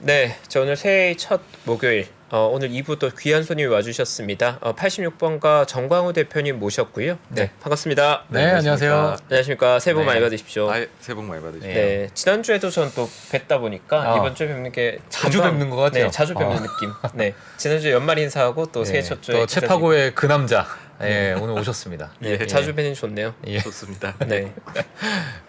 네, 저 오늘 새해 첫 목요일 오늘 2부 또 귀한 손님이 와주셨습니다. 86번가 정광우 대표님 모셨고요. 네, 반갑습니다. 네, 안녕하세요. 안녕하십니까. 새해 복 네. 많이 받으십시오. 새해 복 많이 받으십시오. 네, 지난주에도 전 또 뵙다 보니까 이번 주에 뵙는 게 자주 뵙는 것 같아요. 네, 자주 뵙는 느낌. 네, 지난주에 연말 인사하고 또 새해 첫 주에 또 체파고의 그 남자 오늘 오셨습니다. 네, 자주 뵈는 좋네요. 좋습니다. 네.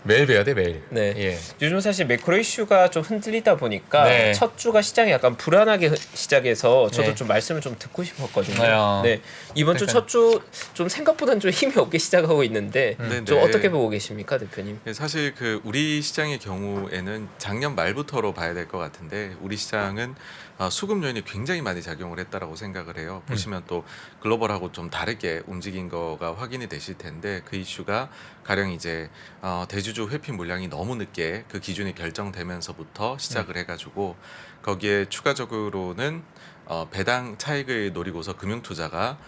매일 뵈야 돼 매일. 네. 요즘 사실 매크로 이슈가 좀 흔들리다 보니까 네. 첫 주가 시장이 약간 불안하게 시작해서 저도 네. 좀 말씀을 좀 듣고 싶었거든요. 네. 네. 이번 주 첫 주 좀 생각보다는 좀 힘이 없게 시작하고 있는데 좀 어떻게 보고 계십니까, 대표님? 네, 사실 우리 시장의 경우에는 작년 말부터로 봐야 될 것 같은데 우리 시장은 수급 요인이 굉장히 많이 작용을 했다라고 생각을 해요. 보시면 또 글로벌하고 좀 다르게 움직인 거가 확인이 되실 텐데 그 이슈가 가령 이제 대주주 회피 물량이 너무 늦게 그 기준이 결정되면서부터 시작을 해가지고 거기에 추가적으로는 배당 차익을 노리고서 금융투자가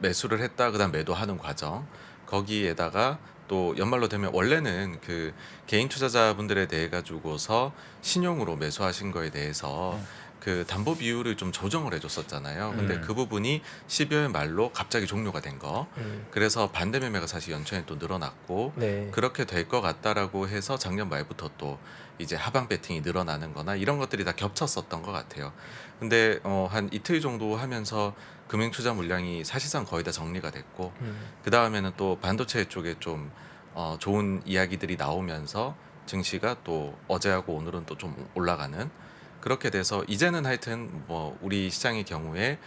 매수를 했다 그다음 매도하는 과정 거기에다가 또 연말로 되면 원래는 그 개인 투자자분들에 대해 가지고서 신용으로 매수하신 거에 대해서 그 담보 비율을 좀 조정을 해줬었잖아요. 근데 그 부분이 12월 말로 갑자기 종료가 된 거. 그래서 반대 매매가 사실 연초에 또 늘어났고 네. 그렇게 될 것 같다라고 해서 작년 말부터 또 이제 하방 배팅이 늘어나는 거나 이런 것들이 다 겹쳤었던 것 같아요. 근데 한 이틀 정도 하면서 금융투자 물량이 사실상 거의 다 정리가 됐고 그 다음에는 또 반도체 쪽에 좀 좋은 이야기들이 나오면서 증시가 또 어제하고 오늘은 또 좀 올라가는 그렇게 돼서 이제는 하여튼 뭐 우리 시장의 경우에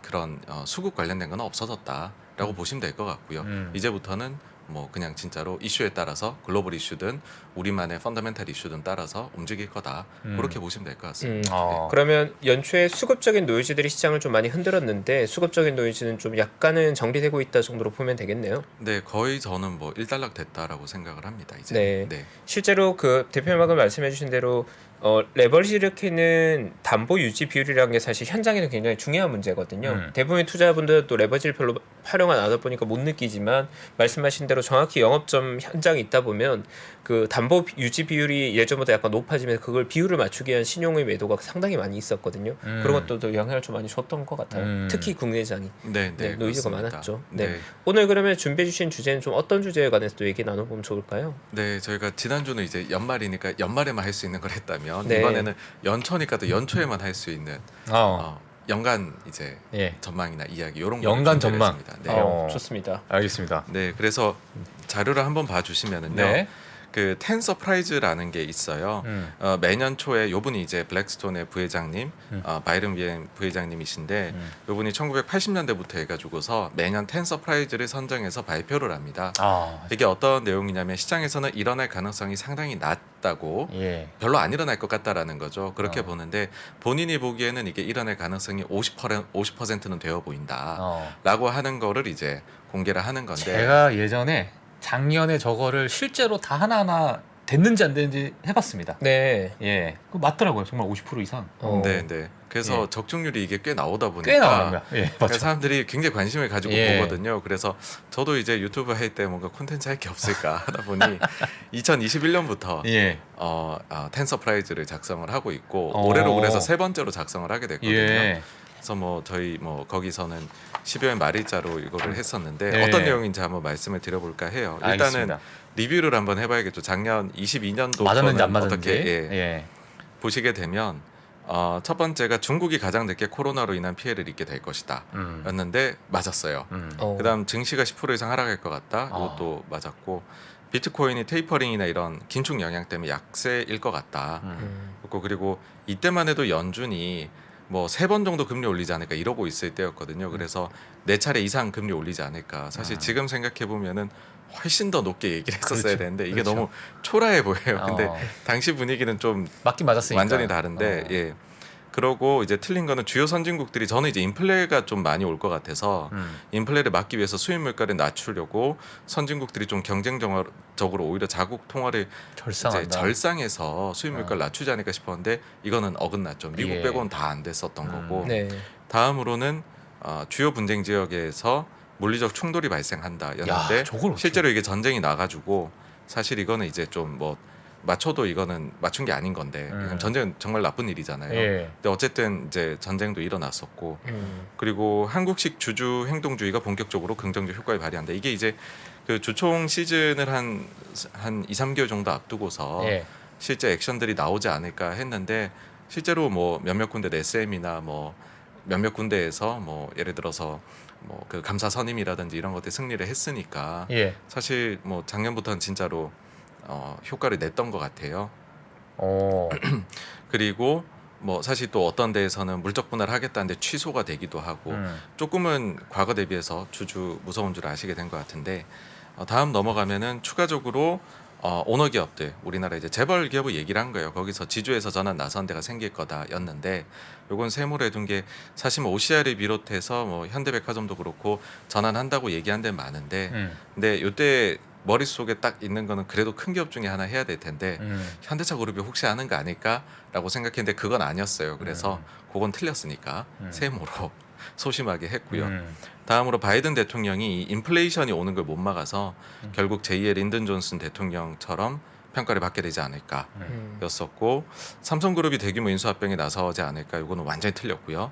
그런 수급 관련된 건 없어졌다라고 보시면 될 것 같고요. 이제부터는 뭐 그냥 진짜로 이슈에 따라서 글로벌 이슈든 우리만의 펀더멘탈 이슈든 따라서 움직일 거다. 그렇게 보시면 될 것 같습니다. 그러면 연초에 수급적인 노이즈들이 시장을 좀 많이 흔들었는데 수급적인 노이즈는 좀 약간은 정리되고 있다 정도로 보면 되겠네요. 네, 거의 저는 뭐 일단락 됐다라고 생각을 합니다. 이제. 네. 실제로 그 대표님 아까 말씀해주신 대로 레버리지 일으키는 담보 유지 비율이라는 게 사실 현장에는 굉장히 중요한 문제거든요. 대부분의 투자자분들도 레버리지를 별로 활용 안 하다 보니까 못 느끼지만 말씀하신 대로 정확히 영업점 현장에 있다 보면 그 담보 유지 비율이 예전보다 약간 높아지면서 그걸 비율을 맞추기 위한 신용의 매도가 상당히 많이 있었거든요. 그런 것들도 영향을 좀 많이 줬던 것 같아요. 특히 국내장이 노이즈가 많았죠. 네. 오늘 그러면 준비해 주신 주제는 좀 어떤 주제에 관해서 또 얘기 나눠보면 좋을까요? 네, 저희가 지난주는 이제 연말이니까 연말에만 할 수 있는 걸 했다면 네. 이번에는 연초니까 또 연초에만 할 수 있는 연간 이제 전망이나 이야기 이런 거 연간 전망. 네. 좋습니다. 알겠습니다. 네, 그래서 자료를 한번 봐주시면은요. 네. 그 텐서프라이즈라는 게 있어요. 매년 초에 요분이 이제 블랙스톤의 부회장님, 바이런 비엔 부회장님이신데 요분이 1980년대부터 해가지고서 매년 텐서프라이즈를 선정해서 발표를 합니다. 이게 어떤 내용이냐면 시장에서는 일어날 가능성이 상당히 낮다고 별로 안 일어날 것 같다라는 거죠. 그렇게 보는데 본인이 보기에는 이게 일어날 가능성이 50%는 되어 보인다라고 하는 거를 이제 공개를 하는 건데 제가 예전에 작년에 저거를 실제로 다 하나하나 됐는지 안 됐는지 해봤습니다. 네. 그거 맞더라고요. 정말 50% 이상. 네. 그래서 적중률이 이게 꽤 나오다 보니까 꽤 나오는 거야. 그러니까 사람들이 굉장히 관심을 가지고 예. 보거든요. 그래서 저도 이제 유튜브 할 때 뭔가 콘텐츠 할 게 없을까 하다 보니 2021년부터 텐서프라이즈를 작성을 하고 있고 올해로 그래서 세 번째로 작성을 하게 됐거든요. 그래서 뭐 저희 뭐 거기서는 12월 말일자로 이거를 했었는데 어떤 내용인지 한번 말씀을 드려볼까 해요. 일단은 알겠습니다. 리뷰를 한번 해봐야겠죠. 작년 22년도 맞았는지 안 맞았는지 어떻게 보시게 되면 첫 번째가 중국이 가장 늦게 코로나로 인한 피해를 입게 될 것이다 였는데 맞았어요. 그다음 증시가 10% 이상 하락할 것 같다. 이것도 맞았고 비트코인이 테이퍼링이나 이런 긴축 영향 때문에 약세일 것 같다. 그리고 이때만 해도 연준이 뭐 3번 정도 금리 올리지 않을까 이러고 있을 때였거든요. 그래서 4차례 이상 금리 올리지 않을까. 사실 지금 생각해 보면은 훨씬 더 높게 얘기를 했었어야 되는데 이게 너무 초라해 보여요. 근데 당시 분위기는 좀 맞긴 맞았으니까 완전히 다른데 그러고 이제 틀린 거는 주요 선진국들이 저는 이제 인플레가 좀 많이 올 것 같아서 인플레를 막기 위해서 수입 물가를 낮추려고 선진국들이 좀 경쟁적으로 오히려 자국 통화를 이제 절상해서 수입 물가를 낮추지 않을까 싶었는데 이거는 어긋났죠. 미국 빼고는 다 안 됐었던 거고. 다음으로는 주요 분쟁 지역에서 물리적 충돌이 발생한다였는데 실제로 이게 전쟁이 나가지고 사실 이거는 이제 좀 뭐 맞춰도 이거는 맞춘 게 아닌 건데 전쟁은 정말 나쁜 일이잖아요. 예. 근데 어쨌든 이제 전쟁도 일어났었고 그리고 한국식 주주 행동주의가 본격적으로 긍정적 효과를 발휘한다. 이게 이제 그 주총 시즌을 한 2, 3개월 정도 앞두고서 예. 실제 액션들이 나오지 않을까 했는데 실제로 뭐 몇몇 군데 SM이나 뭐 몇몇 군데에서 뭐 예를 들어서 뭐 그 감사 선임이라든지 이런 것들 승리를 했으니까 예. 사실 뭐 작년부터는 진짜로 효과를 냈던 것 같아요. 어. 그리고 뭐 사실 또 어떤 데에서는 물적 분할을 하겠다는데 취소가 되기도 하고 조금은 과거 대비해서 주주 무서운 줄 아시게 된 것 같은데 다음 넘어가면은 추가적으로 오너 기업들 우리나라 이제 재벌 기업을 얘기를 한 거예요. 거기서 지주에서 전환 나선 데가 생길 거다였는데 요건 세모로 해둔 게 사실 뭐 OCR을 비롯해서 뭐 현대백화점도 그렇고 전환한다고 얘기한 데는 많은데 근데 요때 머릿속에 딱 있는 거는 그래도 큰 기업 중에 하나 해야 될 텐데 현대차 그룹이 혹시 하는 거 아닐까라고 생각했는데 그건 아니었어요. 그래서 그건 틀렸으니까 세모로 소심하게 했고요. 다음으로 바이든 대통령이 이 인플레이션이 오는 걸 못 막아서 결국 제2의 린든 존슨 대통령처럼 평가를 받게 되지 않을까였었고 삼성그룹이 대규모 인수합병에 나서지 않을까 이거는 완전히 틀렸고요.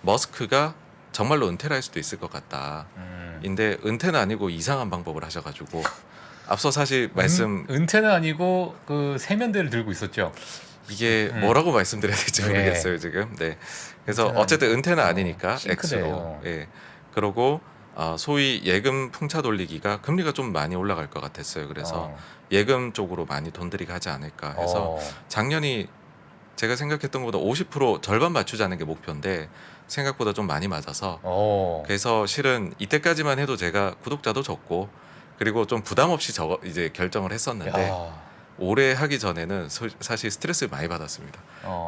머스크가 정말로 은퇴를 할 수도 있을 것 같다. 인데 은퇴는 아니고 이상한 방법을 하셔가지고 앞서 사실 말씀 은퇴는 아니고 그 세면대를 들고 있었죠. 이게 뭐라고 말씀드려야 될지 모르겠어요 지금. 네. 그래서 은퇴는 어쨌든 은퇴는 아니니까 싱크대예요. X로. 예. 그러고 소위 예금 풍차 돌리기가 금리가 좀 많이 올라갈 것 같았어요. 그래서 예금 쪽으로 많이 돈들이 가지 않을까 해서 작년이 제가 생각했던 것보다 50% 절반 맞추자는 게 목표인데 생각보다 좀 많이 맞아서 그래서 실은 이때까지만 해도 제가 구독자도 적고 그리고 좀 부담 없이 이제 결정을 했었는데 올해 하기 전에는 사실 스트레스를 많이 받았습니다.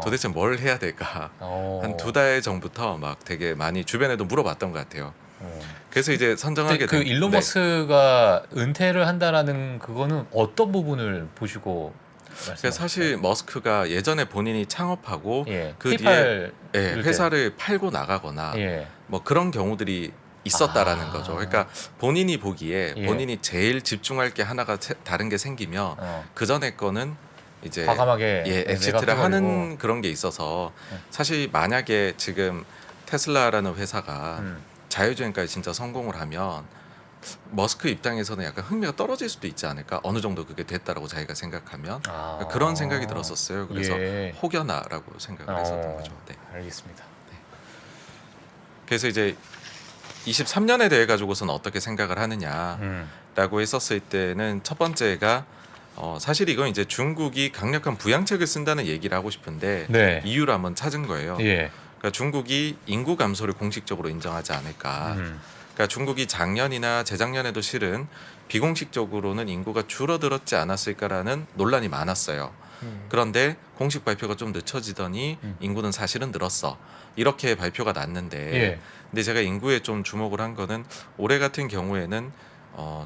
도대체 뭘 해야 될까? 한 2달 전부터 막 되게 많이 주변에도 물어봤던 것 같아요. 그래서 이제 선정하게 그 일론 머스크가 은퇴를 한다라는 그거는 어떤 부분을 보시고 그래서 사실 머스크가 예전에 본인이 창업하고 그 페이팔 뒤에 회사를 팔고 나가거나 뭐 그런 경우들이 있었다라는 거죠. 그러니까 본인이 보기에 본인이 제일 집중할 게 하나가 다른 게 생기면 그 전에 거는 이제 과감하게 엑시트를 하는 그런 게 있어서 사실 만약에 지금 테슬라라는 회사가 자율주행까지 진짜 성공을 하면 머스크 입장에서는 약간 흥미가 떨어질 수도 있지 않을까? 어느 정도 그게 됐다라고 자기가 생각하면 그런 생각이 들었었어요. 그래서 혹여나라고 생각을 했었던 거죠. 네. 알겠습니다. 그래서 이제 23년에 대해 가지고서는 어떻게 생각을 하느냐라고 했었을 때는 첫 번째가 사실 이건 이제 중국이 강력한 부양책을 쓴다는 얘기를 하고 싶은데 이유를 한번 찾은 거예요. 그러니까 중국이 인구 감소를 공식적으로 인정하지 않을까. 그러니까 중국이 작년이나 재작년에도 실은 비공식적으로는 인구가 줄어들었지 않았을까라는 논란이 많았어요. 그런데 공식 발표가 좀 늦춰지더니 인구는 사실은 늘었어. 이렇게 발표가 났는데 근데 제가 인구에 좀 주목을 한 거는 올해 같은 경우에는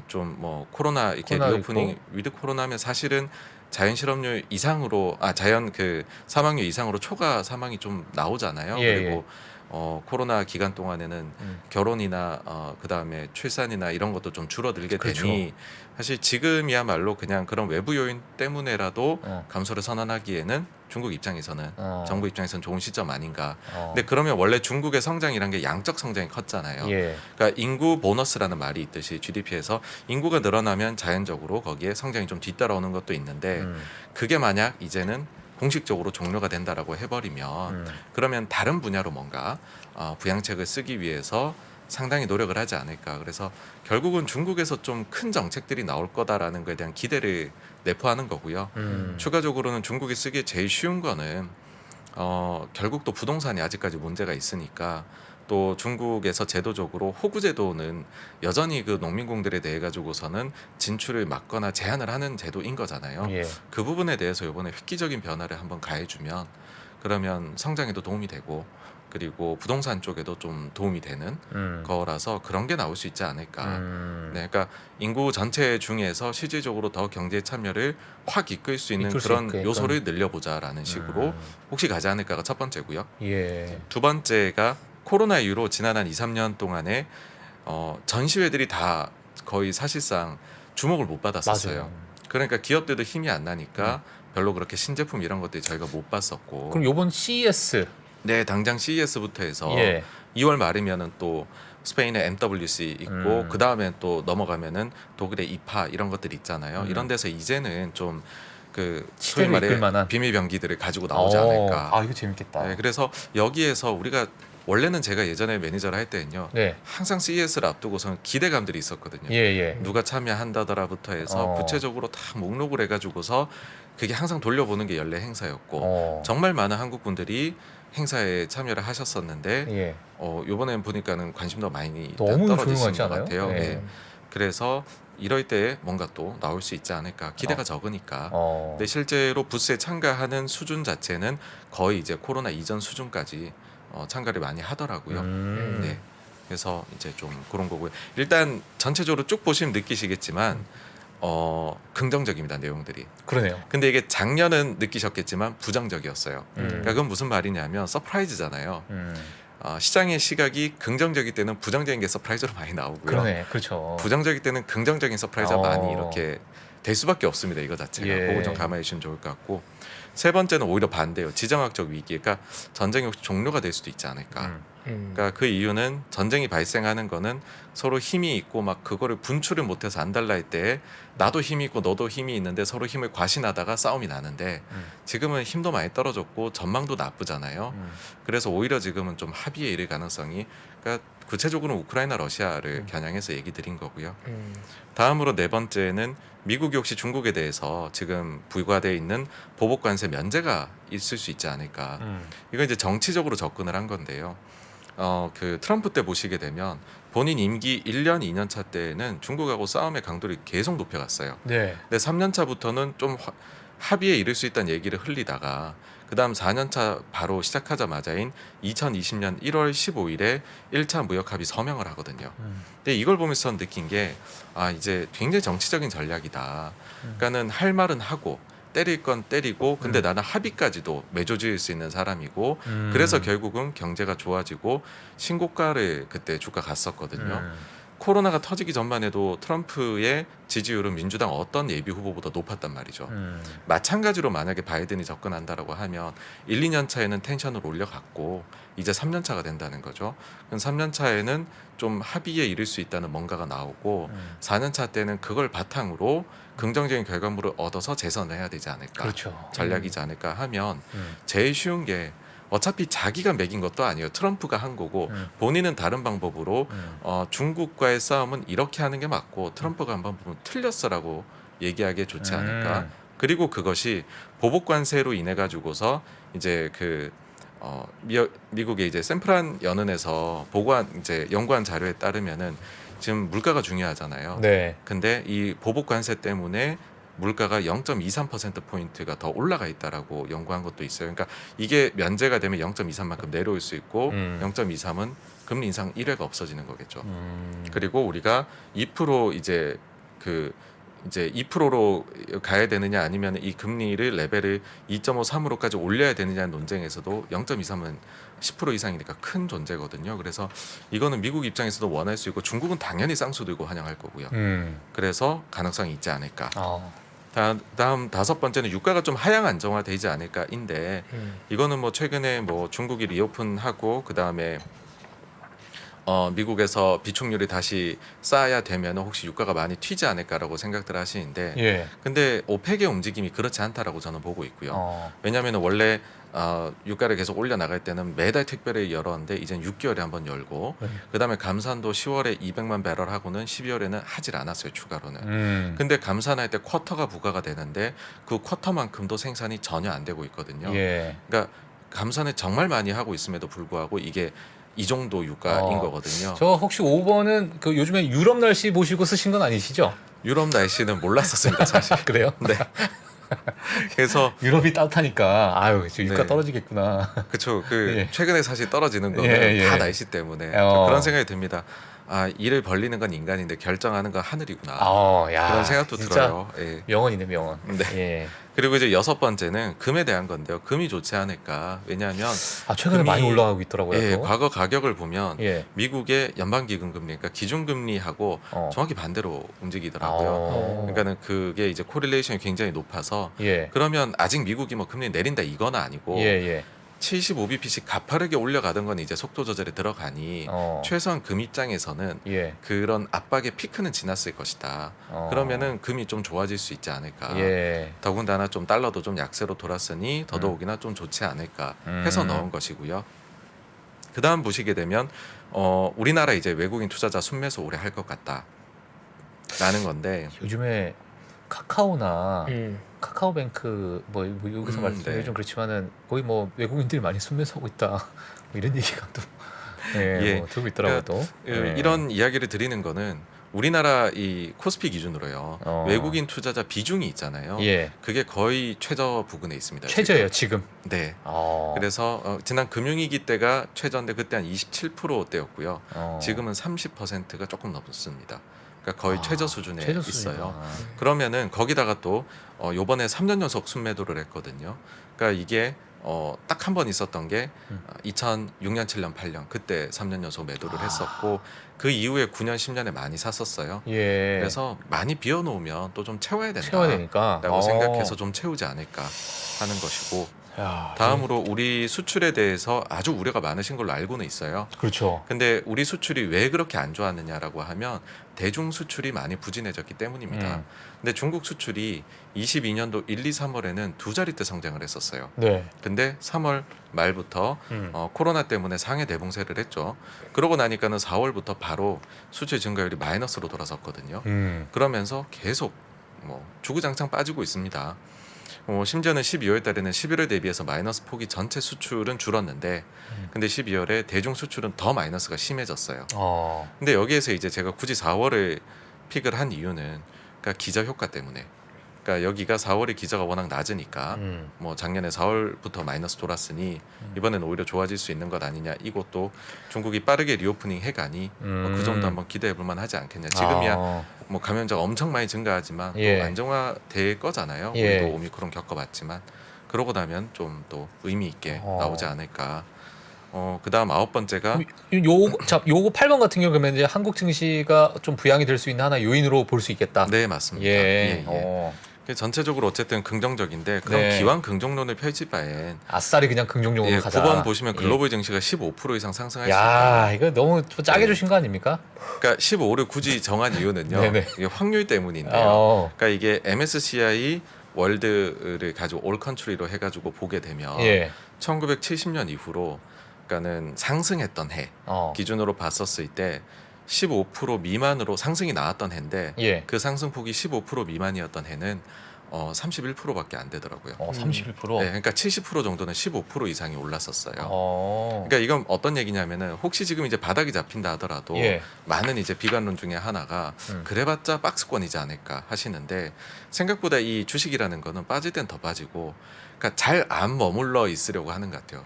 좀 뭐 코로나 이렇게 리오프닝 위드 코로나면 사실은 자연 실업률 이상으로 자연 그 사망률 이상으로 초과 사망이 좀 나오잖아요. 그리고 코로나 기간 동안에는 결혼이나 그다음에 출산이나 이런 것도 좀 줄어들게 되니 사실 지금이야말로 그냥 그런 외부 요인 때문에라도 감소를 선언하기에는 중국 입장에서는 정부 입장에서는 좋은 시점 아닌가. 근데 그러면 원래 중국의 성장이란 게 양적 성장이 컸잖아요. 그러니까 인구 보너스라는 말이 있듯이 GDP에서 인구가 늘어나면 자연적으로 거기에 성장이 좀 뒤따라오는 것도 있는데 그게 만약 이제는 공식적으로 종료가 된다라고 해버리면 그러면 다른 분야로 뭔가 부양책을 쓰기 위해서 상당히 노력을 하지 않을까. 그래서 결국은 중국에서 좀 큰 정책들이 나올 거다라는 것에 대한 기대를 내포하는 거고요. 추가적으로는 중국이 쓰기 제일 쉬운 거는 결국 또 부동산이 아직까지 문제가 있으니까 또 중국에서 제도적으로 호구 제도는 여전히 그 농민공들에 대해 가지고서는 진출을 막거나 제한을 하는 제도인 거잖아요. 그 부분에 대해서 이번에 획기적인 변화를 한번 가해주면 그러면 성장에도 도움이 되고 그리고 부동산 쪽에도 좀 도움이 되는 거라서 그런 게 나올 수 있지 않을까. 네, 그러니까 인구 전체 중에서 실질적으로 더 경제 참여를 확 이끌 수 있는 그런 요소를 늘려보자라는 식으로 혹시 가지 않을까가 첫 번째고요. 두 번째가 코로나 이후로 지난 한 2, 3년 동안에 전시회들이 다 거의 사실상 주목을 못 받았었어요. 그러니까 기업들도 힘이 안 나니까 별로 그렇게 신제품 이런 것들이 저희가 못 봤었고. 그럼 요번 CES 네, 당장 CES부터 해서 예. 2월 말이면은 또 스페인의 MWC 있고 그 다음에 또 넘어가면은 독일의 이파 이런 것들 있잖아요. 이런 데서 이제는 좀 그 소위 시대를 이끌 말해 만한 비밀 병기들을 가지고 나오지 않을까. 아 이거 재밌겠다. 네, 그래서 여기에서 우리가 원래는 제가 예전에 매니저를 할 때는요. 네. 항상 CES를 앞두고서는 기대감들이 있었거든요. 예. 누가 참여한다더라부터 해서 구체적으로 다 목록을 해가지고서 그게 항상 돌려보는 게 연례 행사였고 정말 많은 한국 분들이 행사에 참여를 하셨었는데 예. 요번엔 보니까는 관심도 많이 너무 떨어지신 조용하지 것 않아요? 같아요. 예. 네. 그래서 이럴 때 뭔가 또 나올 수 있지 않을까 기대가 적으니까. 근데 실제로 부스에 참가하는 수준 자체는 거의 이제 코로나 이전 수준까지 참가를 많이 하더라고요. 네. 그래서 이제 좀 그런 거고요. 일단 전체적으로 쭉 보시면 느끼시겠지만 긍정적입니다, 내용들이. 그러네요. 근데 이게 작년은 느끼셨겠지만 부정적이었어요. 그러니까 그건 무슨 말이냐면 서프라이즈잖아요. 시장의 시각이 긍정적일 때는 부정적인 게 서프라이즈로 많이 나오고요. 그러네. 그렇죠. 부정적일 때는 긍정적인 서프라이즈가 어. 많이 이렇게 될 수밖에 없습니다. 이거 자체가. 예. 그거 좀 감안해 주시면 좋을 것 같고. 세 번째는 오히려 반대예요. 지정학적 위기. 그러니까 전쟁이 혹시 종료가 될 수도 있지 않을까. 그러니까 그 이유는 전쟁이 발생하는 거는 서로 힘이 있고 막 그거를 분출을 못해서 안달날 때 나도 힘이 있고 너도 힘이 있는데 서로 힘을 과신하다가 싸움이 나는데 지금은 힘도 많이 떨어졌고 전망도 나쁘잖아요. 그래서 오히려 지금은 좀 합의에 이를 가능성이, 그러니까 구체적으로는 우크라이나 러시아를 겨냥해서 얘기 드린 거고요. 다음으로 네 번째는 미국이 혹시 중국에 대해서 지금 부과되어 있는 보복 관세 면제가 있을 수 있지 않을까. 이건 이제 정치적으로 접근을 한 건데요. 그 트럼프 때 보시게 되면 본인 임기 1년, 2년 차 때는 중국하고 싸움의 강도를 계속 높여갔어요. 네. 근데 3년 차부터는 좀 합의에 이를 수 있다는 얘기를 흘리다가 그다음 4년 차 바로 시작하자마자인 2020년 1월 15일에 1차 무역 합의 서명을 하거든요. 근데 이걸 보면서 전 느낀 게 이제 굉장히 정치적인 전략이다. 그러니까는 할 말은 하고 때릴 건 때리고 근데 나는 합의까지도 맺어질 수 있는 사람이고 그래서 결국은 경제가 좋아지고 신고가를 그때 주가 갔었거든요. 코로나가 터지기 전만 해도 트럼프의 지지율은 민주당 어떤 예비 후보보다 높았단 말이죠. 마찬가지로 만약에 바이든이 접근한다라고 하면 1, 2년 차에는 텐션을 올려갔고 이제 3년 차가 된다는 거죠. 그럼 3년 차에는 좀 합의에 이를 수 있다는 뭔가가 나오고 4년 차 때는 그걸 바탕으로 긍정적인 결과물을 얻어서 재선을 해야 되지 않을까. 그렇죠. 전략이지 않을까 하면 제일 쉬운 게 어차피 자기가 매긴 것도 아니에요. 트럼프가 한 거고 본인은 다른 방법으로 중국과의 싸움은 이렇게 하는 게 맞고 트럼프가 한번 보면 틀렸어라고 얘기하기에 좋지 않을까. 그리고 그것이 보복 관세로 인해 가지고서 이제 그 미국의 이제 샌프란 연은에서 이제 연구한 자료에 따르면은 지금 물가가 중요하잖아요. 네. 근데 이 보복 관세 때문에 물가가 0.23% 포인트가 더 올라가 있다라고 연구한 것도 있어요. 그러니까 이게 면제가 되면 0.23만큼 내려올 수 있고 0.23은 금리 인상 1회가 없어지는 거겠죠. 그리고 우리가 2% 이제 2%로 가야 되느냐 아니면 이 금리를 레벨을 2.5, 3으로까지 올려야 되느냐는 논쟁에서도 0.23은 10% 이상이니까 큰 존재거든요. 그래서 이거는 미국 입장에서도 원할 수 있고 중국은 당연히 쌍수 들고 환영할 거고요. 그래서 가능성이 있지 않을까. 다음 다섯 번째는 유가가 좀 하향 안정화되지 않을까인데 이거는 뭐 최근에 뭐 중국이 리오픈하고 그 다음에 미국에서 비축률이 다시 쌓아야 되면 혹시 유가가 많이 튀지 않을까라고 생각들 하시는데 예. 근데 오펙의 움직임이 그렇지 않다라고 저는 보고 있고요. 왜냐하면 원래 유가를 계속 올려나갈 때는 매달 특별히 열었는데 이젠 6개월에 한번 열고 그다음에 감산도 10월에 200만 배럴 하고는 12월에는 하질 않았어요. 추가로는. 근데 감산할 때 쿼터가 부과가 되는데 그 쿼터만큼도 생산이 전혀 안 되고 있거든요. 예. 그러니까 감산을 정말 많이 하고 있음에도 불구하고 이게 이 정도 유가인 거거든요. 저 혹시 5번은 그 요즘에 유럽 날씨 보시고 쓰신 건 아니시죠? 유럽 날씨는 몰랐었습니다, 사실. 그래요? 네. 그래서 유럽이 따뜻하니까 아유, 지금 유가 네. 떨어지겠구나. 그쵸. 예. 최근에 사실 떨어지는 거는 예. 다 날씨 때문에 그런 생각이 듭니다. 일을 벌리는 건 인간인데 결정하는 건 하늘이구나. 야, 그런 생각도 진짜 들어요. 예. 명언이네, 명언. 네. 예. 그리고 이제 여섯 번째는 금에 대한 건데요. 금이 좋지 않을까? 왜냐하면 최근에 금이- 많이 올라가고 있더라고요. 예, 또. 과거 가격을 보면 예. 미국의 연방기금금리, 그러니까 기준금리하고 정확히 반대로 움직이더라고요. 그러니까는 그게 이제 코릴레이션이 굉장히 높아서 예. 그러면 아직 미국이 뭐 금리 내린다 이건 아니고 예. 75bp씩 가파르게 올려가던 건 이제 속도 조절에 들어가니 최소한 금 입장에서는 예. 그런 압박의 피크는 지났을 것이다. 그러면은 금이 좀 좋아질 수 있지 않을까. 예. 더군다나 좀 달러도 좀 약세로 돌았으니 더더욱이나 좀 좋지 않을까 해서 넣은 것이고요. 그 다음 보시게 되면 우리나라 이제 외국인 투자자 순매수 오래 할 것 같다라는 건데 요즘에 카카오나 음. 카카오뱅크 뭐 여기서 말씀드리기 네. 좀 그렇지만은 거의 뭐 외국인들이 많이 순매수하고 있다 뭐 이런 얘기가 또 예. 뭐 들고 있더라고요. 또 이런 이야기를 드리는 거는 우리나라 이 코스피 기준으로요. 외국인 투자자 비중이 있잖아요. 예. 그게 거의 최저 부근에 있습니다. 최저예요 지금. 네. 어. 그래서 지난 금융위기 때가 최저인데 그때 한 27%대였고요. 지금은 30%가 조금 넘습니다. 그러니까 거의 최저 수준에 최저 있어요. 수준이구나. 그러면은 거기다가 또 요번에 3년 연속 순매도를 했거든요. 그러니까 이게 딱 한 번 있었던 게 2006년, 7년, 8년 그때 3년 연속 매도를 했었고 그 이후에 9년, 10년에 많이 샀었어요. 예. 그래서 많이 비워놓으면 또 좀 채워야 채워야 되니까. 된다라고 생각해서 좀 채우지 않을까 하는 것이고 야, 다음으로 우리 수출에 대해서 아주 우려가 많으신 걸로 알고는 있어요. 그렇죠. 근데 우리 수출이 왜 그렇게 안 좋았느냐라고 하면 대중 수출이 많이 부진해졌기 때문입니다. 근데 중국 수출이 22년도 1, 2, 3월에는 두 자릿대 성장을 했었어요. 네. 근데 3월 말부터 코로나 때문에 상해 대봉쇄를 했죠. 그러고 나니까는 4월부터 바로 수출 증가율이 마이너스로 돌아섰거든요. 그러면서 계속 뭐 주구장창 빠지고 있습니다. 심지어는 12월 달에는 11월 대비해서 마이너스 폭이 전체 수출은 줄었는데 근데 12월에 대중 수출은 더 마이너스가 심해졌어요. 근데 여기에서 이제 제가 굳이 4월을 픽을 한 이유는 그러니까 기저 효과 때문에 그러니까 여기가 4월에 기저가 워낙 낮으니까 뭐 작년에 4월부터 마이너스 돌았으니 이번에는 오히려 좋아질 수 있는 것 아니냐. 이것도 중국이 빠르게 리오프닝 해가니 뭐그 정도 한번 기대해 볼 만하지 않겠냐. 지금이야 뭐 감염자가 엄청 많이 증가하지만 예. 또 안정화될 거잖아요. 예. 우리도 오미크론 겪어봤지만 그러고 나면 좀 또 의미 있게 나오지 않을까. 그다음 9번째가 요거 8번 같은 경우 그러면 이제 한국 증시가 좀 부양이 될 수 있는 하나 요인으로 볼 수 있겠다. 네 맞습니다. 예. 전체적으로 어쨌든 긍정적인데 그럼 네. 기왕 긍정론을 펼칠 바엔 아싸리 그냥 긍정적으로 가자. 9번 보시면 글로벌 증시가 15% 이상 상승할 수 야, 있다. 이거 너무 좀 짜게 네. 주신 거 아닙니까? 그러니까 15를 굳이 정한 이유는요. 네네. 이게 확률 때문인데요. 어. 그러니까 이게 MSCI 월드를 가지고 올 컨트리로 해가지고 보게 되면 예. 1970년 이후로 그러니까는 상승했던 해 기준으로 봤었을 때 15% 미만으로 상승이 나왔던 해인데 예. 그 상승폭이 15% 미만이었던 해는 31%밖에 안 되더라고요. 31%. 네, 그러니까 70% 정도는 15% 이상이 올랐었어요. 어. 그러니까 이건 어떤 얘기냐면은 혹시 지금 이제 바닥이 잡힌다 하더라도 예. 많은 이제 비관론 중에 하나가 그래봤자 박스권이지 않을까 하시는데 생각보다 이 주식이라는 거는 빠질 땐 더 빠지고 그러니까 잘 안 머물러 있으려고 하는 것 같아요.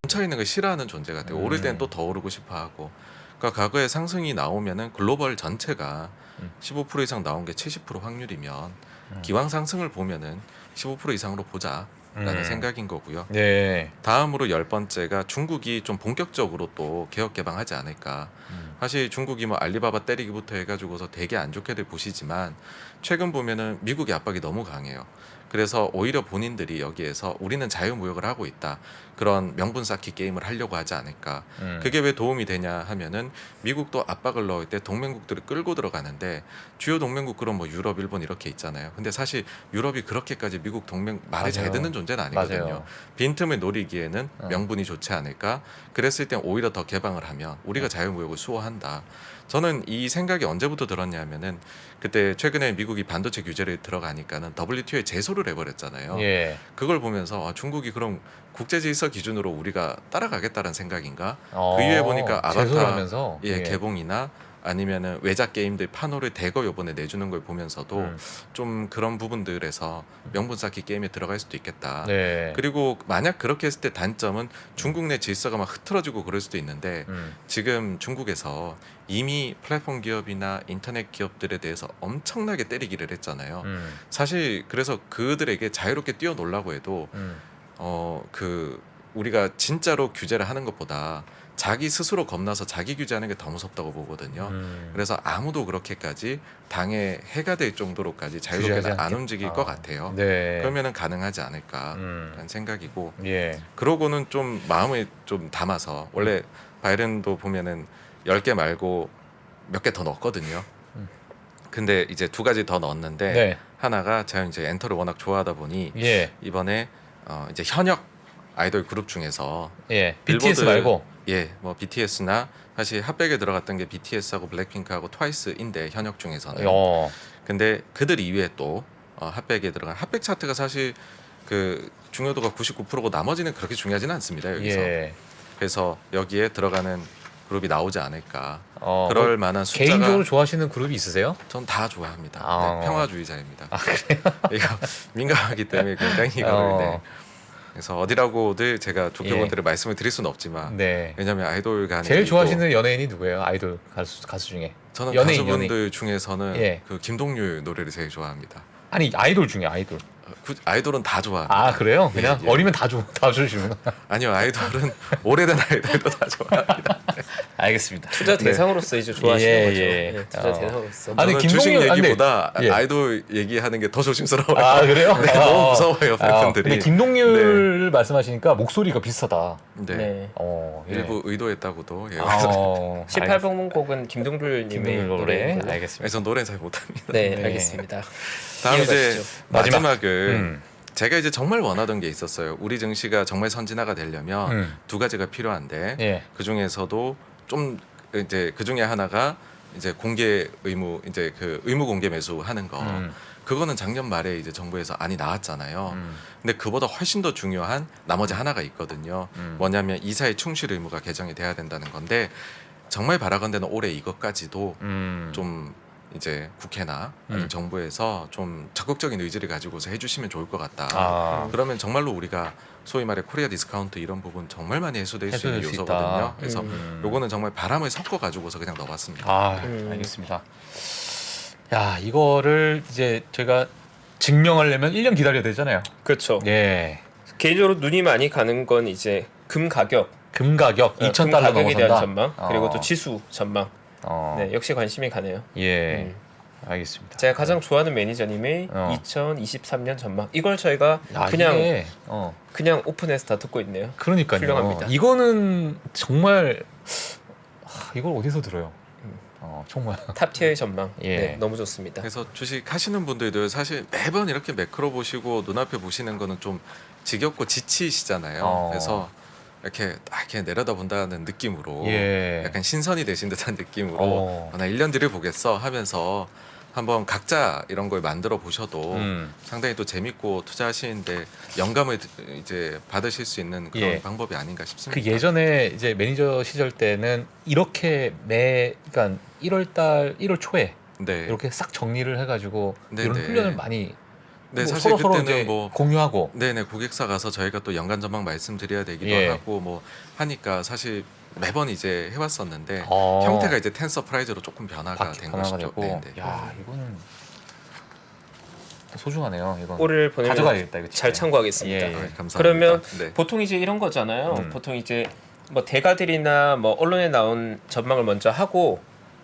멈춰 있는 걸 싫어하는 존재 같아요. 오를 땐 또 더 오르고 싶어하고. 그러니까 과거에 상승이 나오면은 글로벌 전체가 15% 이상 나온 게 70% 확률이면 기왕 상승을 보면은 15% 이상으로 보자라는 생각인 거고요. 네. 다음으로 10번째가 중국이 좀 본격적으로 또 개혁 개방하지 않을까. 사실 중국이 뭐 알리바바 때리기부터 해가지고서 되게 안 좋게들 보시지만 최근 보면은 미국의 압박이 너무 강해요. 그래서 오히려 본인들이 여기에서 우리는 자유무역을 하고 있다. 그런 명분 쌓기 게임을 하려고 하지 않을까. 그게 왜 도움이 되냐 하면은 미국도 압박을 넣을 때 동맹국들을 끌고 들어가는데 주요 동맹국 그럼 뭐 유럽, 일본 이렇게 있잖아요. 근데 사실 유럽이 그렇게까지 미국 동맹 말을 잘 맞아요. 듣는 존재는 아니거든요. 맞아요. 빈틈을 노리기에는 명분이 좋지 않을까. 그랬을 땐 오히려 더 개방을 하면 우리가 자유무역을 수호한다. 저는 이 생각이 언제부터 들었냐면은 그때 최근에 미국이 반도체 규제를 들어가니까는 WTO에 제소를 해버렸잖아요. 예. 그걸 보면서 중국이 그럼 국제질서 기준으로 우리가 따라가겠다는 생각인가? 그 이후에 보니까 아바타 재소를 하면서 개봉이나 아니면은 외작 게임들 판호를 대거 요번에 내주는 걸 보면서도 좀 그런 부분들에서 명분 쌓기 게임에 들어갈 수도 있겠다. 네. 그리고 만약 그렇게 했을 때 단점은 중국 내 질서가 막 흐트러지고 그럴 수도 있는데 지금 중국에서 이미 플랫폼 기업이나 인터넷 기업들에 대해서 엄청나게 때리기를 했잖아요. 사실 그래서 그들에게 자유롭게 뛰어놀라고 해도 그 우리가 진짜로 규제를 하는 것보다 자기 스스로 겁나서 자기 규제하는 게 더 무섭다고 보거든요. 그래서 아무도 그렇게까지 당에 해가 될 정도로까지 자유롭게 규제하지 안 않겠- 움직일 것 같아요. 네. 그러면은 가능하지 않을까라는 생각이고 예. 그러고는 좀 마음을 좀 담아서 원래 바이든도 보면은 10개 말고 몇 개 더 넣었거든요. 근데 이제 2가지 더 넣었는데 네. 하나가 제가 이제 엔터를 워낙 좋아하다 보니 예. 이번에 이제 현역 아이돌 그룹 중에서 예. 빌보드- BTS 말고. 뭐 BTS나 사실 핫백에 들어갔던 게 BTS하고 블랙핑크하고 트와이스인데 현역 중에서는 근데 그들 이외에 또 핫백에 들어간 핫백 차트가 사실 그 중요도가 99%고 나머지는 그렇게 중요하지는 않습니다 여기서. 예. 그래서 여기에 들어가는 그룹이 나오지 않을까. 그럴 그럴 만한 숫자가 개인적으로 좋아하시는 그룹이 있으세요? 전 다 좋아합니다. 아. 네, 평화주의자입니다. 이거 민감하기 때문에 굉장히 이거를 네. 그래서 어디라고들 제가 좋게 예. 본들을 말씀을 드릴 수는 없지만 네. 왜냐하면 아이돌간에 제일 또 좋아하시는 연예인이 누구예요? 아이돌 가수 중에. 저는 연예인, 가수분들 중에서는 예. 그 김동률 노래를 제일 좋아합니다. 아니 아이돌 중에 아이돌. 아이돌은 다 좋아합니다. 아 그래요? 그냥 예, 예. 어리면 다 주시구나. 아니요 아이돌은 오래된 아이돌도 다 좋아합니다. 알겠습니다. 투자 대상으로서 이제 좋아하시는 예, 거죠. 예. 네, 투자 대상으로서. 아니, 저는 주식 김동률- 얘기보다 예. 아이돌 얘기하는 게 더 조심스러워요. 아 그래요? 네, 너무 무서워요 팬분들이. 근데 김동률 말씀하시니까 목소리가 비슷하다. 네. 네. 예. 일부 의도했다고도 예. 18번 곡은 김동률 님의 김동률 노래. 노래인 걸로. 알겠습니다. 그래서 노래는 잘 못합니다. 네, 네. 알겠습니다. 다음 이제 이어가시죠. 마지막을 제가 이제 정말 원하던 게 있었어요. 우리 증시가 정말 선진화가 되려면 2가지가 필요한데 예. 그 중에서도 좀 이제 그 중에 하나가 이제 공개 의무 이제 그 의무 공개 매수하는 거. 그거는 작년 말에 이제 정부에서 안이 나왔잖아요. 근데 그보다 훨씬 더 중요한 나머지 하나가 있거든요. 뭐냐면 이사의 충실 의무가 개정이 돼야 된다는 건데 정말 바라건대는 올해 이것까지도 좀 이제 국회나 아니면 정부에서 좀 적극적인 의지를 가지고서 해주시면 좋을 것 같다. 아. 그러면 정말로 우리가 소위 말해 코리아 디스카운트 이런 부분 정말 많이 해소될 수 있는 해소될 수 요소거든요. 있다. 그래서 요거는 정말 바람을 섞어 가지고서 그냥 넣어봤습니다. 알겠습니다. 야 이거를 이제 제가 증명하려면 1년 기다려야 되잖아요. 그렇죠. 예. 개인적으로 눈이 많이 가는 건 이제 금 가격, 금 가격 금 2,000달러 가격에 대한 넘어선다. 전망, 그리고 또 지수 전망. 네, 역시 관심이 가네요. 예. 음. 알겠습니다. 제가 가장 좋아하는 매니저님의 2023년 전망. 이걸 저희가 야, 그냥 이게, 그냥 오픈해서 다 듣고 있네요. 그러니까요. 훌륭합니다. 이거는 정말 이걸 어디서 들어요? 정말. 탑티어의 전망. 예. 네, 너무 좋습니다. 그래서 주식 하시는 분들도 사실 매번 이렇게 매크로 보시고 눈앞에 보시는 거는 좀 지겹고 지치시잖아요. 그래서 이렇게 딱 이렇게 내려다 본다는 느낌으로 예. 약간 신선이 되신 듯한 느낌으로 나 1년 뒤를 보겠어 하면서 한번 각자 이런 걸 만들어 보셔도 상당히 또 재밌고 투자하시는데 영감을 이제 받으실 수 있는 그런 예. 방법이 아닌가 싶습니다. 그 예전에 이제 매니저 시절 때는 이렇게 그러니까 1월 초에 네. 이렇게 싹 정리를 해가지고 네, 이런 네. 훈련을 많이 네, 뭐 사실 서로 그때는 이제 뭐 공유하고 네네 고객사 가서 저희가 또 연간 전망 말씀드려야 되기도 예. 하고 뭐 하니까 사실 매번 이제 해왔었는데 어. 형태가 이제 텐 서프라이즈로 조금 변화가 된 변화가 것이죠. 되고 네네. 야 이거는 소중하네요. 이건 올해를 보내면 가져가야겠다 이거 진짜. 잘 참고하겠습니다. 예, 예. 감사합니다. 그러면 네. 보통 이제 이런 거잖아요. 보통 이제 뭐 대가들이나 뭐 언론에 나온 전망을 먼저 하고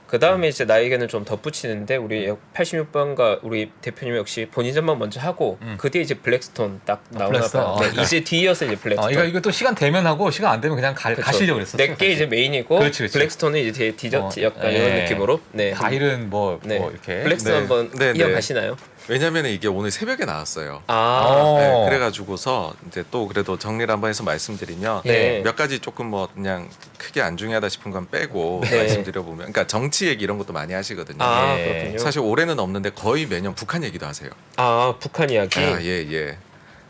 그 다음에 이제 나의 의견을 좀 덧붙이는데 우리 86번과 우리 대표님 역시 본인 전망 먼저 하고 그 뒤에 이제 블랙스톤 딱 나오나 봐요. 블랙스톤. 네, 이제 뒤이어서 이제 블랙스톤. 이거 또 시간 되면 하고 시간 안 되면 그냥 가시려고 그랬었어. 내게 이제 메인이고 그렇지, 그렇지. 블랙스톤은 이제 뒤에 디저트 약간 예. 이런 느낌으로. 네. 과일은 뭐 네. 이렇게 블랙스톤 네. 한번 네, 네. 이어가시나요? 왜냐면 이게 오늘 새벽에 나왔어요. 아. 네, 그래가지고서 이제 또 그래도 정리를 한번 해서 말씀드리면 네. 몇 가지 조금 뭐 그냥 크게 안 중요하다 싶은 건 빼고 네. 말씀드려보면 그러니까 정치 얘기 이런 것도 많이 하시거든요. 아, 예. 그렇군요. 사실 올해는 없는데 거의 매년 북한 얘기도 하세요. 아, 북한 이야기. 아, 예, 예.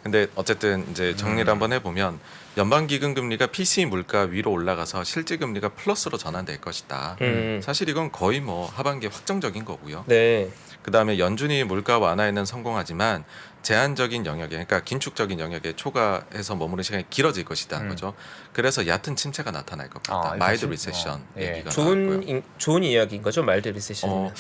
근데 어쨌든 이제 정리를 한번 해보면 연방기금금리가 PCE 물가 위로 올라가서 실질금리가 플러스로 전환될 것이다. 사실 이건 거의 뭐 하반기에 확정적인 거고요. 네. 그다음에 연준이 물가 완화에는 성공하지만 제한적인 영역에, 그러니까 긴축적인 영역에 초과해서 머무는 시간이 길어질 것이다는 거죠. 그래서 얕은 침체가 나타날 것 같다. 마일드 리세션 얘기가 나왔고요. 좋은 이야기인 거죠, 말드 리세션은.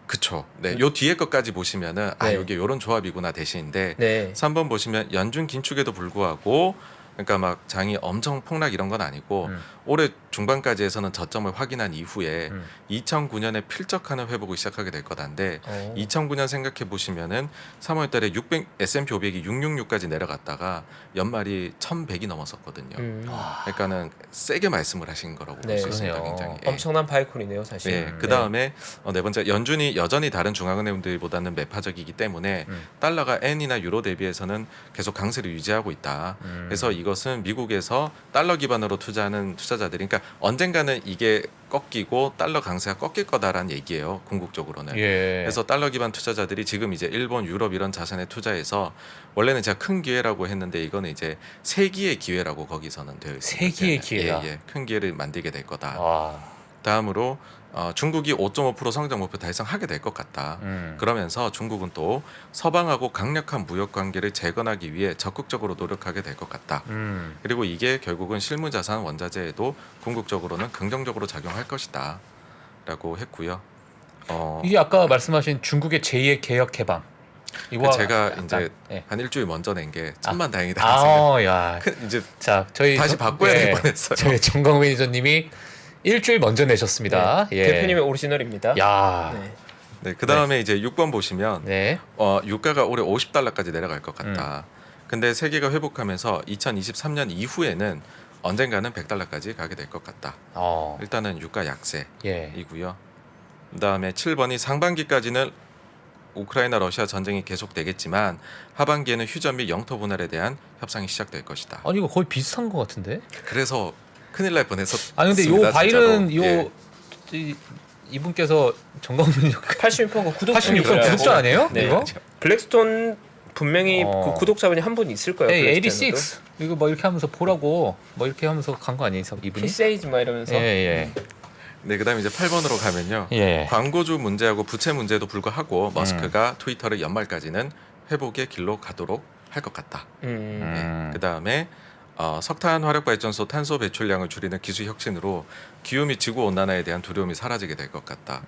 그쵸. 네, 요 뒤에 것까지 보시면은 네. 여기 요런 조합이구나 대신인데 네. 3번 보시면 연준 긴축에도 불구하고 그러니까 막 장이 엄청 폭락 이런 건 아니고 올해 중반까지 해서는 저점을 확인한 이후에 2009년에 필적하는 회복을 시작하게 될 거다인데 2009년 생각해 보시면은 3월 달에 S&P 500이 666까지 내려갔다가 연말이 1100이 넘었었거든요. 그러니까는 세게 말씀을 하신 거라고 볼 수 있습니다. 그러네요. 굉장히. 엄청난 바이콜이네요, 사실. 예, 그 다음에 네 번째 연준이 여전히 다른 중앙은행들보다는 매파적이기 때문에 달러가 엔이나 유로 대비해서는 계속 강세를 유지하고 있다. 그래서 이것은 미국에서 달러 기반으로 투자하는 투자자들이 그러니까 언젠가는 이게 꺾이고 달러 강세가 꺾일 거다라는 얘기예요. 궁극적으로는. 예. 그래서 달러 기반 투자자들이 지금 이제 일본, 유럽 이런 자산에 투자해서 원래는 제가 큰 기회라고 했는데 이거는 이제 세기의 기회라고 거기서는 되어 있습니다. 세기의 기회다. 예, 큰 기회를 만들게 될 거다. 와. 다음으로 중국이 5.5% 성장 목표 달성하게 될 것 같다. 그러면서 중국은 또 서방하고 강력한 무역 관계를 재건하기 위해 적극적으로 노력하게 될 것 같다. 그리고 이게 결국은 실무자산 원자재에도 궁극적으로는 긍정적으로 작용할 것이다. 라고 했고요. 이게 아까 말씀하신 중국의 제2의 개혁 개방. 이거 제가 약간, 이제 예. 한 일주일 먼저 낸 게 천만다행이다. 생각. 야. 이제 자, 저희 다시 바꿔야 될 뻔했어요. 저희 정광 매니저님이 일주일 먼저 내셨습니다. 네. 예. 대표님의 오리지널입니다. 야. 네. 네, 그 다음에 이제 6번 보시면 네. 유가가 올해 50달러까지 내려갈 것 같다. 근데 세계가 회복하면서 2023년 이후에는 언젠가는 100달러까지 가게 될 것 같다. 일단은 유가 약세이고요. 예. 그다음에 7번이 상반기까지는 우크라이나 러시아 전쟁이 계속되겠지만 하반기에는 휴전 및 영토 분할에 대한 협상이 시작될 것이다. 아니 이거 거의 비슷한 것 같은데? 그래서 큰일 날 뻔했었. 아니 근데 요 바이든 예. 이분께서 정광 매니저 86% 구독 86% 구독자 아니에요? 네. 이거? 블랙스톤 분명히 그 구독자분이 한 분 있을 거예요. 에이, 블랙스톤에도. 86 이거 뭐 이렇게 하면서 보라고 뭐 이렇게 하면서 간 거 아니에요, 이분이? 피세이즈 막 이러면서. 예. 네, 그다음에 이제 8번으로 가면요. 예. 광고주 문제하고 부채 문제도 불구하고 머스크가 트위터를 연말까지는 회복의 길로 가도록 할 것 같다. 그다음에 석탄 화력 발전소 탄소 배출량을 줄이는 기술 혁신으로 기후 및 지구 온난화에 대한 두려움이 사라지게 될 것 같다.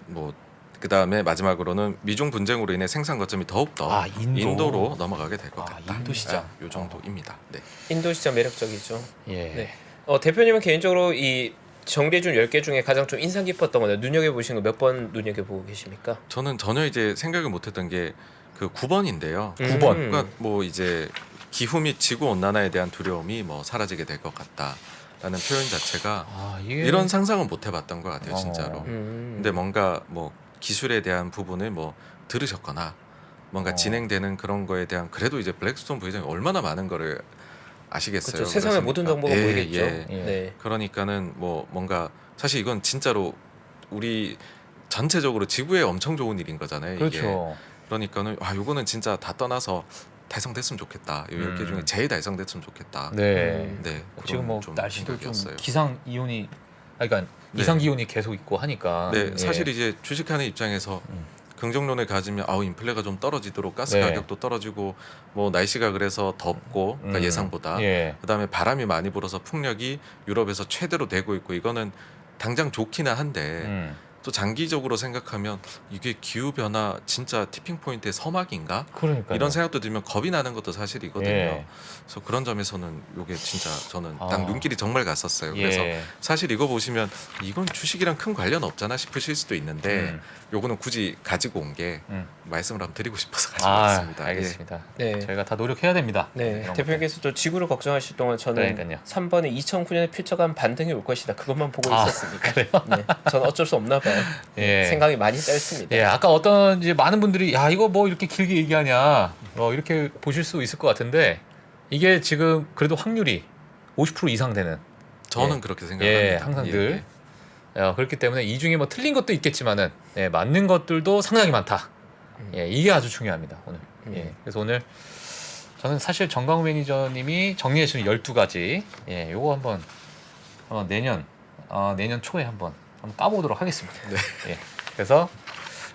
뭐 그다음에 마지막으로는 미중 분쟁으로 인해 생산 거점이 더욱더 인도로 넘어가게 될 것 같다. 인도 시장. 이 정도입니다. 네. 인도 시장 매력적이죠. 예. 네. 대표님은 개인적으로 이 정리해준 10개 중에 가장 좀 인상 깊었던 거는 눈여겨보신 거 몇 번 눈여겨보고 계십니까? 저는 전혀 이제 생각을 못했던 게 그 9번인데요. 9번. 그러니까 뭐 이제 기후 및 지구 온난화에 대한 두려움이 뭐 사라지게 될 것 같다라는 표현 자체가 이게... 이런 상상은 못 해봤던 것 같아요, 진짜로. 음. 근데 뭔가 뭐 기술에 대한 부분을 뭐 들으셨거나 뭔가 진행되는 그런 거에 대한 그래도 이제 블랙스톤 부회장이 얼마나 많은 거를 아시겠어요. 그렇죠. 세상의 모든 정보가 보이겠죠. 예. 네. 그러니까는 뭐 뭔가 사실 이건 진짜로 우리 전체적으로 지구에 엄청 좋은 일인 거잖아요. 그렇죠. 이게. 그러니까는 요거는 진짜 다 떠나서 달성됐으면 좋겠다. 이 10개 중에 제일 달성됐으면 좋겠다. 네. 네. 지금 뭐 좀 날씨도 좀 생각이었어요. 기상 이온이 그러니까 네. 이상 기온이 계속 있고 하니까. 네, 예. 사실 이제 주식하는 입장에서 긍정론을 가지면 인플레가 좀 떨어지도록 가스 네. 가격도 떨어지고 뭐 날씨가 그래서 덥고 그러니까 예상보다 예. 그다음에 바람이 많이 불어서 풍력이 유럽에서 최대로 되고 있고 이거는 당장 좋기는 한데 또 장기적으로 생각하면 이게 기후 변화 진짜 티핑 포인트의 서막인가? 그러니까 이런 생각도 들면 겁이 나는 것도 사실이거든요. 예. 그래서 그런 점에서는 이게 진짜 저는 딱 눈길이 정말 갔었어요. 예. 그래서 사실 이거 보시면 이건 주식이랑 큰 관련 없잖아 싶으실 수도 있는데 요거는 굳이 가지고 온 게 말씀을 한번 드리고 싶어서 가지고 왔습니다. 알겠습니다. 네. 저희가 다 노력해야 됩니다. 네, 이런 대표님께서도 지구를 걱정하실 동안 저는 그러니까요. 3번에 2009년에 필적한 반등이 올 것이다. 그것만 보고 있었습니다. 그래요? 네, 저는 어쩔 수 없나 봐요. 예. 생각이 많이 짧습니다. 예, 아까 어떤 이제 많은 분들이 야 이거 뭐 이렇게 길게 얘기하냐 이렇게 보실 수 있을 것 같은데 이게 지금 그래도 확률이 50% 이상 되는 저는 예. 그렇게 생각합니다. 예, 항상 늘 그렇기 때문에 이 중에 뭐 틀린 것도 있겠지만은 맞는 것들도 상당히 많다. 예, 이게 아주 중요합니다 오늘. 예, 그래서 오늘 저는 사실 정광우 매니저님이 정리해 주신 12가지 예, 요거 한번 내년 초에 한번 까보도록 하겠습니다. 네. 예. 그래서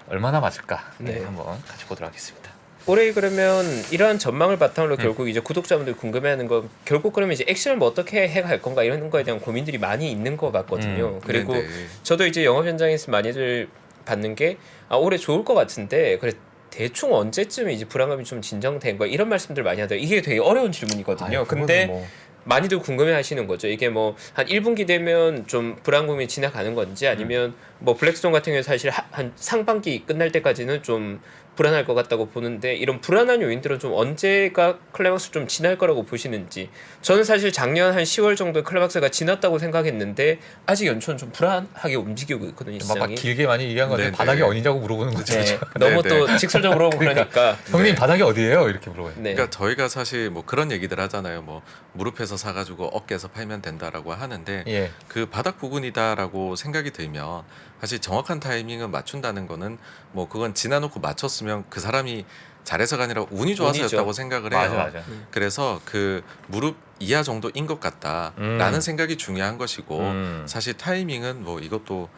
얼마나 맞을까 네. 한번 같이 보도록 하겠습니다. 올해 그러면 이러한 전망을 바탕으로 결국 이제 구독자분들 궁금해하는 건 결국 그러면 이제 액션을 뭐 어떻게 해갈 건가 이런 거에 대한 고민들이 많이 있는 것 같거든요. 그리고 네네. 저도 이제 영업 현장에서 많이들 받는 게 올해 좋을 것 같은데 그래 대충 언제쯤 이제 불안감이 좀 진정된 거야 이런 말씀들 많이 하더라고요. 이게 되게 어려운 질문이거든요. 근데 뭐, 많이들 궁금해하시는 거죠. 이게 뭐 한 1분기 되면 좀 불안감이 지나가는 건지 아니면 뭐 블랙스톤 같은 경우에 사실 한 상반기 끝날 때까지는 좀 불안할 것 같다고 보는데 이런 불안한 요인들은 좀 언제가 클라이막스 좀 지날 거라고 보시는지. 저는 사실 작년 한 10월 정도에 클라이막스가 지났다고 생각했는데 아직 연초는 좀 불안하게 움직이고 있거든요. 막 시장이. 길게 많이 얘기한 건데 네네. 바닥이 어디냐고 물어보는 거죠. 네, 너무 네, 또 직설적으로 그러니까. 형님 바닥이 어디예요? 이렇게 물어봐요. 네. 그러니까 저희가 사실 뭐 그런 얘기들 하잖아요. 뭐 무릎에서 사가지고 어깨에서 팔면 된다라고 하는데 예. 그 바닥 부근이다라고 생각이 들면 사실 정확한 타이밍을 맞춘다는 거는 뭐 그건 지나놓고 맞췄으면 그 사람이 잘해서가 아니라 운이 좋아서였다고 운이죠. 생각을 해요. 맞아. 그래서 그 무릎 이하 정도인 것 같다라는 생각이 중요한 것이고 사실 타이밍은 뭐 이것도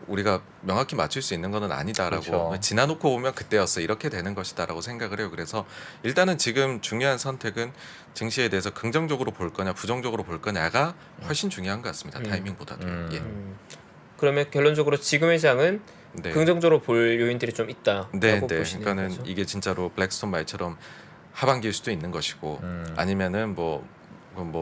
우리가 명확히 맞출 수 있는 거는 아니다라고 그렇죠. 지나놓고 보면 그때였어 이렇게 되는 것이다라고 생각을 해요. 그래서 일단은 지금 중요한 선택은 증시에 대해서 긍정적으로 볼 거냐 부정적으로 볼 거냐가 훨씬 중요한 것 같습니다. 타이밍보다도. 예. 그러면 결론적으로 지금의 장은 네. 긍정적으로 볼 요인들이 좀 있다라고 네. 보시는 그러니까는 거죠. 이게 진짜로 블랙스톤 말처럼 하반기일 수도 있는 것이고 아니면은 뭐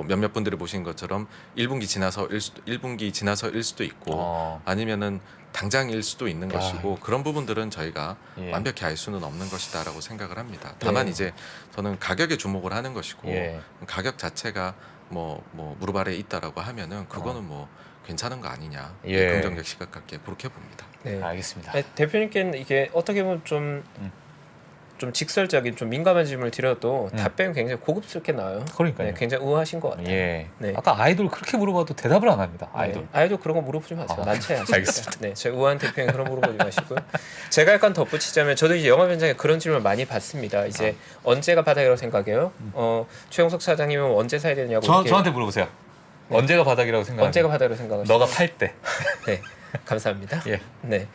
몇몇 분들이 보신 것처럼 1분기 지나서일 수도 있고 아니면은 당장일 수도 있는 것이고 그런 부분들은 저희가 예. 완벽히 알 수는 없는 것이다라고 생각을 합니다. 다만 네. 이제 저는 가격에 주목을 하는 것이고 예. 가격 자체가 뭐 무릎 아래에 있다라고 하면은 그거는 뭐 괜찮은 거 아니냐 예. 긍정적 시각 갖게 그렇게 봅니다. 네. 알겠습니다. 네, 대표님께는 이게 어떻게 보면 좀 직설적인 좀 민감한 질문을 드려도 답변이 굉장히 고급스럽게 나와요. 그러니까요. 네, 굉장히 우아하신 것 같아요. 예. 네. 아까 아이돌 그렇게 물어봐도 대답을 안 합니다. 아이돌. 네. 아이돌 그런 거 물어보지 마세요. 아, 난처해하시니까. 알겠습니다. 네, 제 우아한 대표님 그런 거 물어보지 마시고요. 제가 약간 덧붙이자면 저도 이제 영업 현장에 그런 질문을 많이 받습니다. 이제 언제가 바닥이라고 생각해요? 최용석 차장님은 언제 사야 되냐고. 이렇게 저한테 물어보세요. 언제가 바닥이라고 생각하세요? 언제가 바닥이라고 생각하세요? 너가 팔 때. 네, 감사합니다. 예. 네,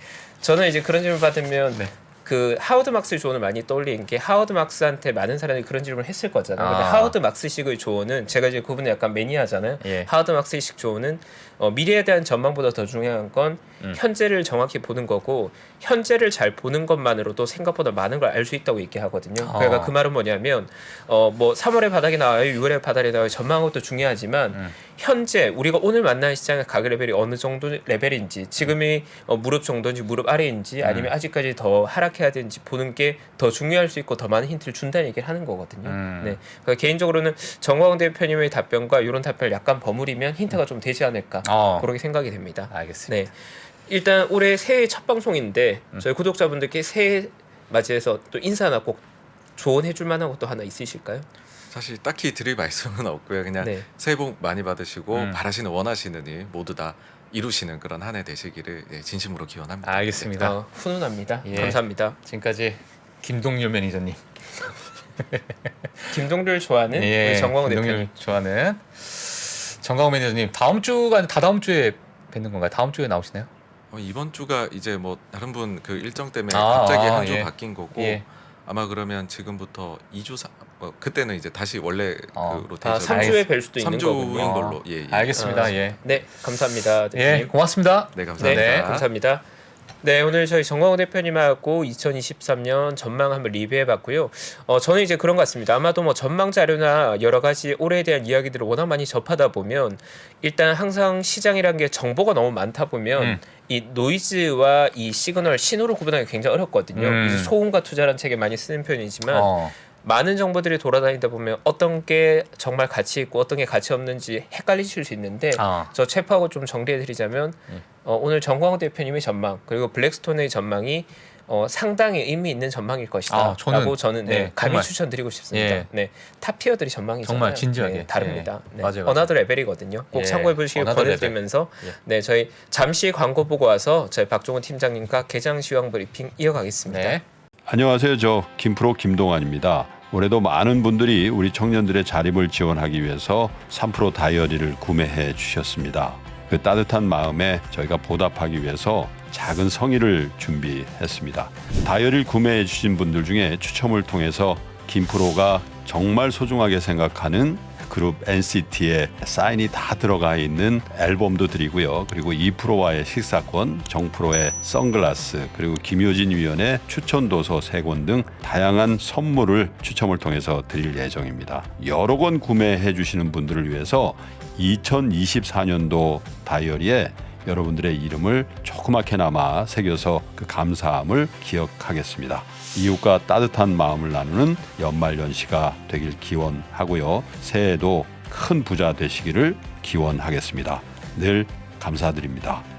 저는 이제 그런 질문 받으면 네. 그 하워드 막스의 조언을 많이 떠올리는 게 하워드 막스한테 많은 사람들이 그런 질문을 했을 거잖아요. 근데 하워드 막스식의 조언은 제가 이제 그분은 약간 매니아잖아요. 예. 하워드 막스식 조언은 미래에 대한 전망보다 더 중요한 건 현재를 정확히 보는 거고 현재를 잘 보는 것만으로도 생각보다 많은 걸 알 수 있다고 얘기하거든요. 그러니까 그 말은 뭐냐면 뭐 3월에 바닥이 나와요, 6월에 바닥이 나와요. 전망은 또 중요하지만 현재 우리가 오늘 만난 시장의 가격 레벨이 어느 정도 레벨인지 지금이 무릎 정도인지 무릎 아래인지 아니면 아직까지 더 하락해야 되는지 보는 게 더 중요할 수 있고 더 많은 힌트를 준다는 얘기를 하는 거거든요. 네. 그러니까 개인적으로는 정광훈 대표님의 답변과 이런 답변을 약간 버무리면 힌트가 좀 되지 않을까 그렇게 생각이 됩니다. 알겠습니다. 네. 일단 올해 새해 첫 방송인데 저희 구독자분들께 새해 맞이해서 또 인사나 꼭 조언해줄 만한 것도 하나 있으실까요? 사실 딱히 드릴 말씀은 없고요. 그냥 네. 새해 복 많이 받으시고 바라시는 원하시는 일 모두 다 이루시는 그런 한 해 되시기를 진심으로 기원합니다. 알겠습니다. 훈훈합니다. 예. 감사합니다. 지금까지 김동률 매니저님. 김동률 좋아하는 우리 정광훈 김동률 대표님. 좋아하는 정광훈 매니저님. 다음 주가 아니라 다다음 주에 뵙는 건가요? 다음 주에 나오시나요? 이번 주가 이제 뭐 다른 분 그 일정 때문에 갑자기 한 주 예. 바뀐 거고 예. 아마 그러면 지금부터 2주 그때는 이제 다시 원래 그 로테이션 3주에 뵐 수도 있는 3주인 거군요. 걸로 예. 알겠습니다. 예. 네, 감사합니다. 대표님. 예, 고맙습니다. 네, 감사합니다. 네, 감사합니다. 네, 오늘 저희 정광훈 대표님하고 2023년 전망 한번 리뷰해봤고요. 저는 이제 그런 것 같습니다. 아마도 뭐 전망 자료나 여러 가지 올해에 대한 이야기들을 워낙 많이 접하다 보면 일단 항상 시장이라는 게 정보가 너무 많다 보면 이 노이즈와 이 시그널 신호를 구분하기 굉장히 어렵거든요. 이제 소음과 투자라는 책에 많이 쓰는 표현이지만 많은 정보들이 돌아다니다 보면 어떤 게 정말 가치 있고 어떤 게 가치 없는지 헷갈리실 수 있는데 저 체프하고 좀 정리해드리자면 오늘 정광훈 대표님의 전망 그리고 블랙스톤의 전망이 상당히 의미 있는 전망일 것이다 라고 저는 네, 감히 정말. 추천드리고 싶습니다. 예. 네, 탑티어들이 전망이잖아요. 정말 진지하게. 네, 다릅니다. 예. 네. 맞아요. 어나더 레벨이거든요. 꼭 예. 참고해 보시길 어나더 권해드리면서 네, 저희 잠시 광고 보고 와서 저희 박종훈 팀장님과 개장 시황 브리핑 이어가겠습니다. 네. 안녕하세요. 저 김프로 김동환입니다. 올해도 많은 분들이 우리 청년들의 자립을 지원하기 위해서 3프로 다이어리를 구매해 주셨습니다. 그 따뜻한 마음에 저희가 보답하기 위해서 작은 성의를 준비했습니다. 다이어리를 구매해 주신 분들 중에 추첨을 통해서 김프로가 정말 소중하게 생각하는 그룹 NCT의 사인이 다 들어가 있는 앨범도 드리고요. 그리고 2프로와의 식사권, 정프로의 선글라스, 그리고 김효진 위원의 추천도서 3권 등 다양한 선물을 추첨을 통해서 드릴 예정입니다. 여러 권 구매해 주시는 분들을 위해서 2024년도 다이어리에 여러분들의 이름을 조그맣게나마 새겨서 그 감사함을 기억하겠습니다. 이웃과 따뜻한 마음을 나누는 연말연시가 되길 기원하고요. 새해에도 큰 부자 되시기를 기원하겠습니다. 늘 감사드립니다.